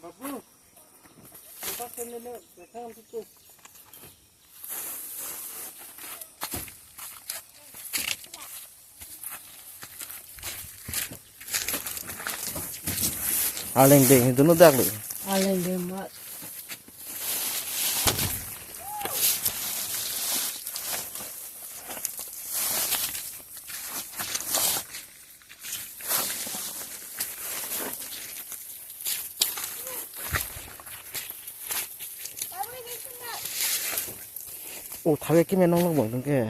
Babu, kita sini nih, datang situ. Aleng ding itu nu dak lu. Aleng deh mak. 오, 다게 끼면 넣는 거 먹는 게.